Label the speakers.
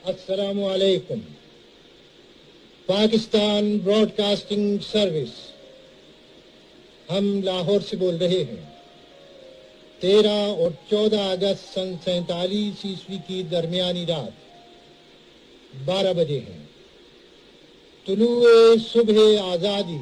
Speaker 1: अस्सलामु अलैकुम। Pakistan broadcasting service, हम लाहौर से बोल रहे हैं। 13 और 14 अगस्त सन 47 ईस्वी की दरमियानी रात 12 बजे है। तुलुए सुबह आज़ादी